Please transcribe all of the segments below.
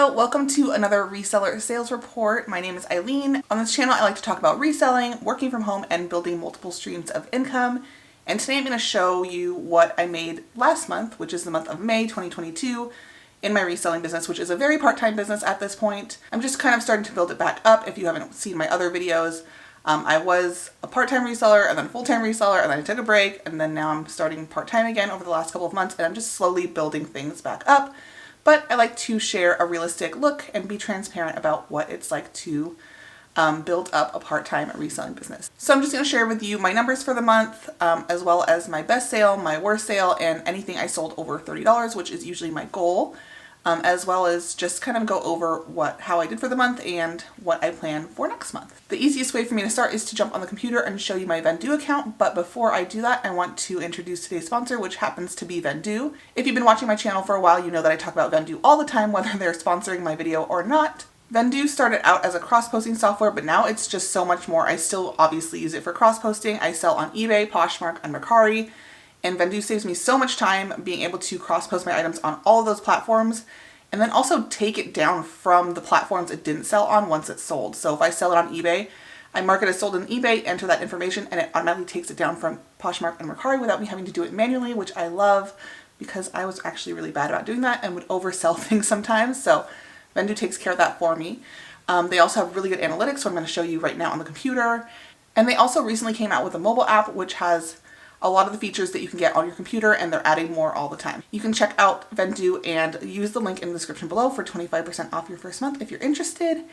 Hello, welcome to another reseller sales report. My name is Eileen. On this channel, I like to talk about reselling, working from home, and building multiple streams of income. And today I'm going to show you what I made last month, which is the month of May 2022, in my reselling business, which is a very part-time business at this point. I'm just kind of starting to build it back up. If you haven't seen my other videos, I was a part-time reseller and then a full-time reseller, and then I took a break, and then now I'm starting part-time again over the last couple of months, and I'm just slowly building things back up. But I like to share a realistic look and be transparent about what it's like to build up a part-time reselling business. So I'm just going to share with you my numbers for the month, as well as my best sale, my worst sale, and anything I sold over $30, which is usually my goal, as well as just kind of go over how I did for the month and what I plan for next month. The easiest way for me to start is to jump on the computer and show you my Vendoo account, but before I do that, I want to introduce today's sponsor, which happens to be Vendoo. If you've been watching my channel for a while, you know that I talk about Vendoo all the time, whether they're sponsoring my video or not. Vendoo started out as a cross-posting software, but now it's just so much more. I still obviously use it for cross-posting. I sell on eBay, Poshmark, and Mercari, and Vendoo saves me so much time being able to cross-post my items on all of those platforms, and then also take it down from the platforms it didn't sell on once it's sold. So if I sell it on eBay, I mark it as sold on eBay, enter that information, and it automatically takes it down from Poshmark and Mercari without me having to do it manually, which I love because I was actually really bad about doing that and would oversell things sometimes. So Vendoo takes care of that for me. They also have really good analytics, so I'm going to show you right now on the computer. And they also recently came out with a mobile app, which has a lot of the features that you can get on your computer, and they're adding more all the time. You can check out Vendoo and use the link in the description below for 25% off your first month if you're interested.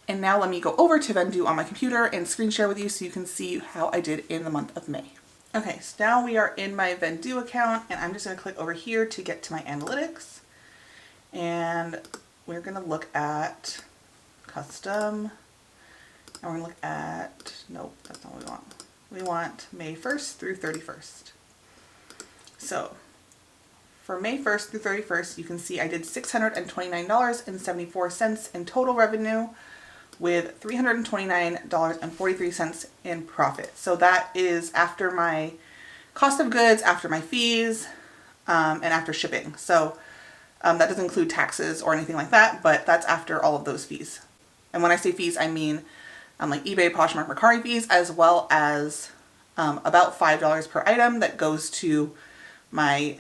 And now let me go over to Vendoo on my computer and screen share with you so you can see how I did in the month of May. Okay, so now we are in my Vendoo account, and I'm just going to click over here to get to my analytics. And we're going to look at custom, and we're going to look at, nope, that's not what we want. We want May 1st through 31st. So for May 1st through 31st, you can see I did $629.74 in total revenue with $329.43 in profit. So that is after my cost of goods, after my fees, and after shipping. So that doesn't include taxes or anything like that, but that's after all of those fees. And when I say fees, I mean like eBay, Poshmark, Mercari fees, as well as about $5 per item that goes to my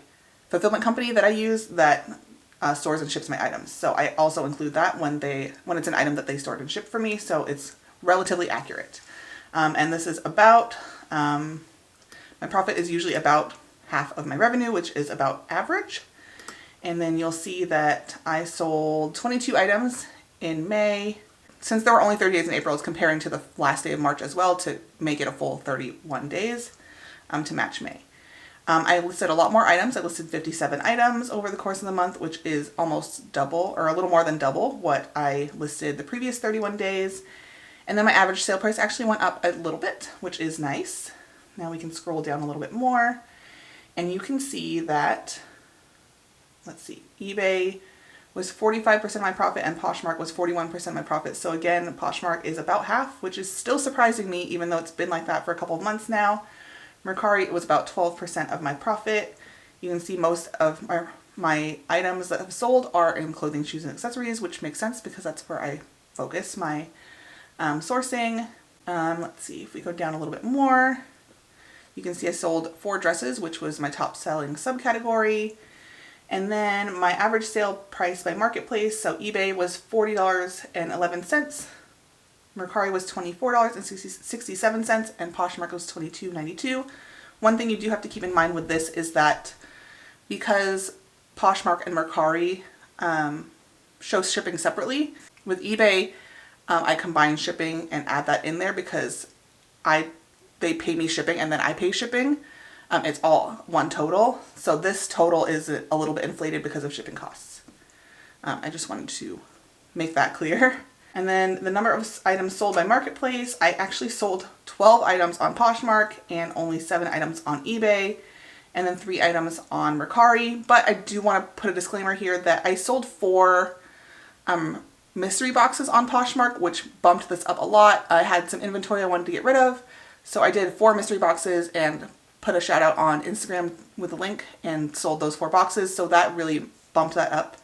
fulfillment company that I use that stores and ships my items. So I also include that when it's an item that they stored and shipped for me, so it's relatively accurate. And this is about, my profit is usually about half of my revenue, which is about average. And then you'll see that I sold 22 items in May. Since there were only 30 days in April, it's comparing to the last day of March as well to make it a full 31 days to match May. I listed a lot more items. I listed 57 items over the course of the month, which is almost double or a little more than double what I listed the previous 31 days. And then my average sale price actually went up a little bit, which is nice. Now we can scroll down a little bit more and you can see that, let's see, eBay was 45% of my profit and Poshmark was 41% of my profit. So again, Poshmark is about half, which is still surprising me, even though it's been like that for a couple of months now. Mercari was about 12% of my profit. You can see most of my items that have sold are in clothing, shoes, and accessories, which makes sense because that's where I focus my sourcing. Let's see, if we go down a little bit more, you can see I sold 4 dresses, which was my top selling subcategory. And then my average sale price by marketplace, so eBay was $40.11, Mercari was $24.67, and Poshmark was $22.92. One thing you do have to keep in mind with this is that because Poshmark and Mercari show shipping separately, with eBay I combine shipping and add that in there because they pay me shipping and then I pay shipping. It's all one total. So this total is a little bit inflated because of shipping costs. I just wanted to make that clear. And then the number of items sold by marketplace, I actually sold 12 items on Poshmark and only 7 items on eBay, and then 3 items on Mercari. But I do want to put a disclaimer here that I sold 4 mystery boxes on Poshmark, which bumped this up a lot. I had some inventory I wanted to get rid of, so I did 4 mystery boxes and put a shout out on Instagram with a link and sold those 4 boxes. So that really bumped that up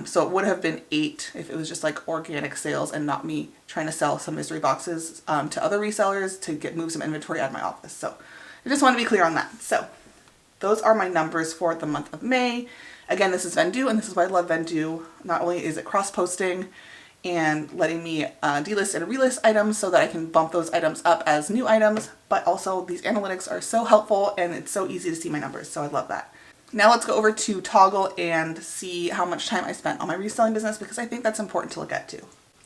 So it would have been 8 if it was just like organic sales and not me trying to sell some mystery boxes to other resellers to move some inventory out of my office. So I just want to be clear on that. So those are my numbers for the month of May. Again, this is Vendoo, and this is why I love Vendoo. Not only is it cross-posting and letting me delist and relist items so that I can bump those items up as new items, but also these analytics are so helpful and it's so easy to see my numbers, so I love that. Now let's go over to Toggle and see how much time I spent on my reselling business, because I think that's important to look at too.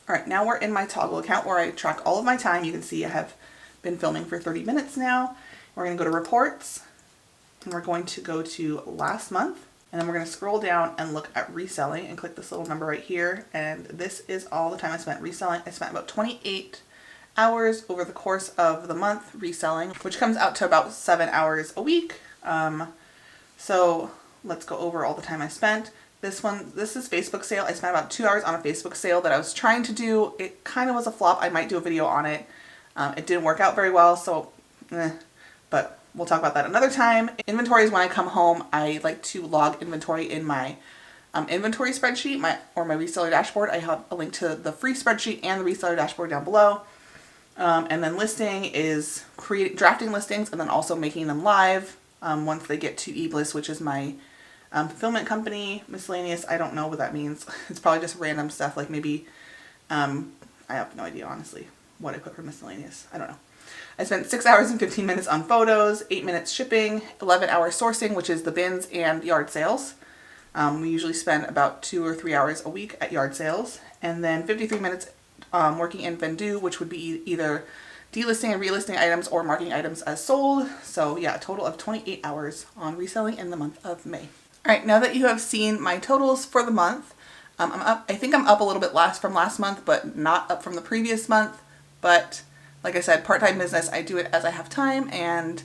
All right, now we're in my Toggle account where I track all of my time. You can see I have been filming for 30 minutes now. We're going to go to reports, and we're going to go to last month, and then we're going to scroll down and look at reselling and click this little number right here. And this is all the time I spent reselling. I spent about 28 hours over the course of the month reselling, which comes out to about 7 hours a week. So let's go over all the time I spent. This is Facebook sale. I spent about 2 hours on a Facebook sale that I was trying to do. It kind of was a flop. I might do a video on it. It didn't work out very well, so but we'll talk about that another time. Inventory is when I come home. I like to log inventory in my inventory spreadsheet, my reseller dashboard. I have a link to the free spreadsheet and the reseller dashboard down below. And then listing is drafting listings and then also making them live once they get to Ebliss, which is my fulfillment company. Miscellaneous, I don't know what that means. It's probably just random stuff, like maybe, I have no idea honestly what I put for miscellaneous. I don't know. I spent 6 hours and 15 minutes on photos, 8 minutes shipping, 11 hours sourcing, which is the bins and yard sales. We usually spend about 2 or 3 hours a week at yard sales, and then 53 minutes working in Vendoo, which would be either delisting and relisting items or marking items as sold. So yeah, a total of 28 hours on reselling in the month of May. All right, now that you have seen my totals for the month, I'm up. I think I'm up a little bit from last month, but not up from the previous month. But like I said, part-time business, I do it as I have time, and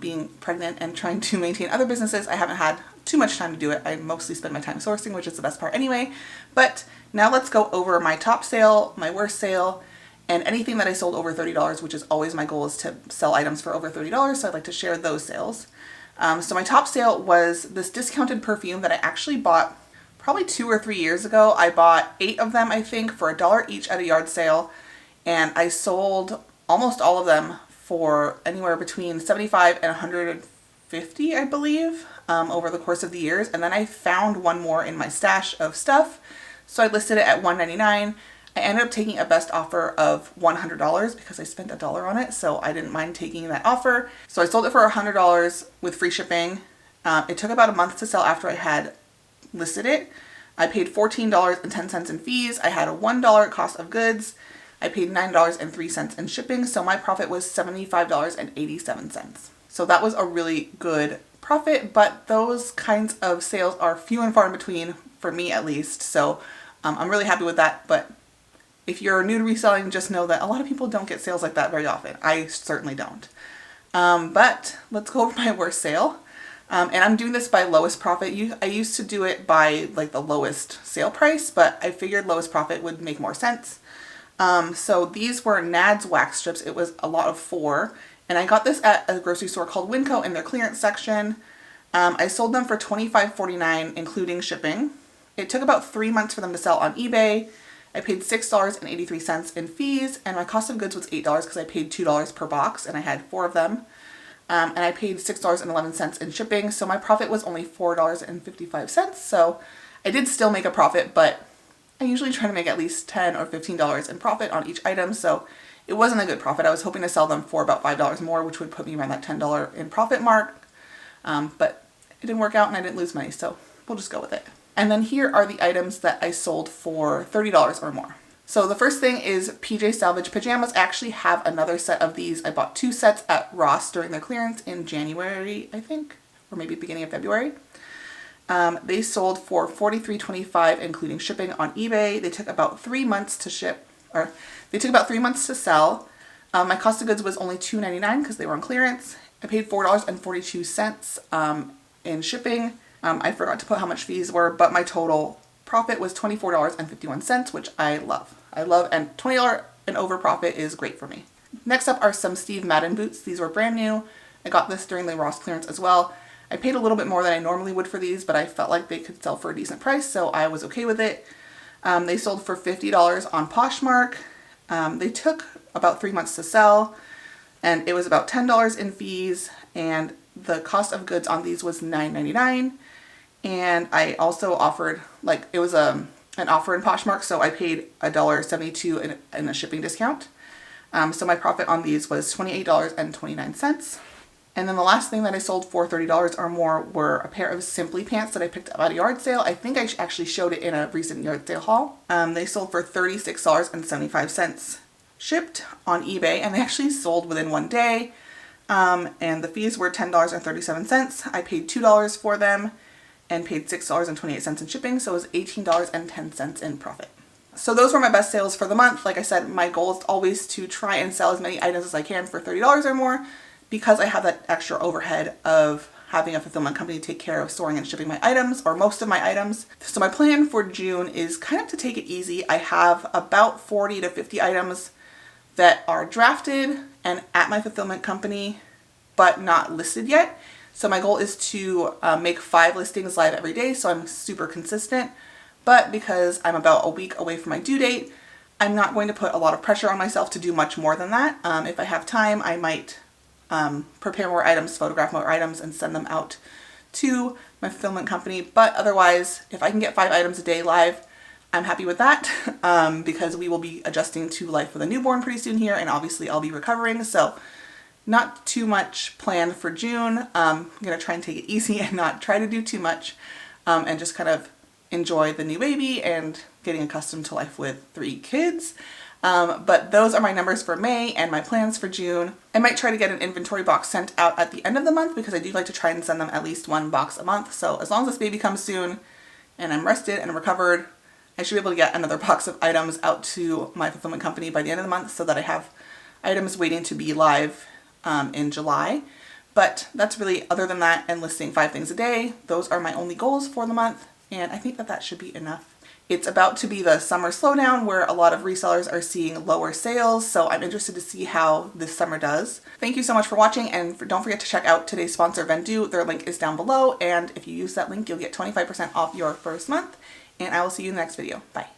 being pregnant and trying to maintain other businesses, I haven't had too much time to do it. I mostly spend my time sourcing, which is the best part anyway. But now let's go over my top sale, my worst sale, and anything that I sold over $30, which is always my goal, is to sell items for over $30. So I'd like to share those sales. So my top sale was this discounted perfume that I actually bought probably 2 or 3 years ago. I bought 8 of them, I think, for $1 each at a yard sale. And I sold almost all of them for anywhere between $75 and $150, I believe, over the course of the years. And then I found one more in my stash of stuff, so I listed it at $199. I ended up taking a best offer of $100 because I spent $1 on it, so I didn't mind taking that offer. So I sold it for $100 with free shipping. It took about a month to sell after I had listed it. I paid $14.10 in fees. I had a $1 cost of goods. I paid $9.03 in shipping, so my profit was $75.87. So that was a really good profit, but those kinds of sales are few and far in between, for me at least. So I'm really happy with that. But if you're new to reselling, just know that a lot of people don't get sales like that very often. I certainly don't. But let's go over my worst sale. And I'm doing this by lowest profit. I used to do it by like the lowest sale price, but I figured lowest profit would make more sense. So these were Nads wax strips. It was a lot of 4, and I got this at a grocery store called Winco in their clearance section. I sold them for $25.49, including shipping. It took about 3 months for them to sell on eBay. I paid $6.83 in fees, and my cost of goods was $8 because I paid $2 per box, and I had 4 of them. And I paid $6.11 in shipping, so my profit was only $4.55. So I did still make a profit, but I usually try to make at least $10 or $15 in profit on each item, so it wasn't a good profit. I was hoping to sell them for about $5 more, which would put me around that $10 in profit mark, but it didn't work out and I didn't lose money, so we'll just go with it. And then here are the items that I sold for $30 or more. So the first thing is PJ Salvage pajamas. I actually have another set of these. I bought 2 sets at Ross during their clearance in January, I think, or maybe beginning of February. They sold for $43.25, including shipping on eBay. They took about 3 months to ship, or they took about 3 months to sell. My cost of goods was only $2.99 because they were on clearance. I paid $4.42 in shipping. I forgot to put how much fees were, but my total profit was $24.51, which I love. And $20 and over profit is great for me. Next up are some Steve Madden boots. These were brand new. I got this during the Ross clearance as well. I paid a little bit more than I normally would for these, but I felt like they could sell for a decent price, so I was okay with it. They sold for $50 on Poshmark. They took about 3 months to sell, and it was about $10 in fees, and the cost of goods on these was $9.99. And I also offered, like, it was an offer in Poshmark, so I paid $1.72 in a shipping discount. So my profit on these was $28.29. And then the last thing that I sold for $30 or more were a pair of Simply pants that I picked up at a yard sale. I think I actually showed it in a recent yard sale haul. They sold for $36.75 shipped on eBay, and they actually sold within 1 day. And the fees were $10.37. I paid $2 for them and paid $6.28 in shipping, so it was $18.10 in profit. So those were my best sales for the month. Like I said, my goal is always to try and sell as many items as I can for $30 or more, because I have that extra overhead of having a fulfillment company take care of storing and shipping my items, or most of my items. So my plan for June is kind of to take it easy. I have about 40 to 50 items that are drafted and at my fulfillment company, but not listed yet. So my goal is to make 5 listings live every day, so I'm super consistent. But because I'm about a week away from my due date, I'm not going to put a lot of pressure on myself to do much more than that. If I have time, I might prepare more items, photograph more items, and send them out to my fulfillment company. But otherwise, if I can get 5 items a day live, I'm happy with that, because we will be adjusting to life with a newborn pretty soon here, and obviously I'll be recovering. So not too much planned for June. I'm going to try and take it easy and not try to do too much, and just kind of enjoy the new baby and getting accustomed to life with 3 kids. But those are my numbers for May and my plans for June. I might try to get an inventory box sent out at the end of the month, because I do like to try and send them at least 1 box a month. So as long as this baby comes soon and I'm rested and recovered, I should be able to get another box of items out to my fulfillment company by the end of the month, so that I have items waiting to be live in July. But that's really, other than that and listing 5 things a day, those are my only goals for the month. And I think that that should be enough. It's about to be the summer slowdown where a lot of resellers are seeing lower sales, so I'm interested to see how this summer does. Thank you so much for watching, and don't forget to check out today's sponsor, Vendoo. Their link is down below, and if you use that link, you'll get 25% off your first month, and I will see you in the next video. Bye.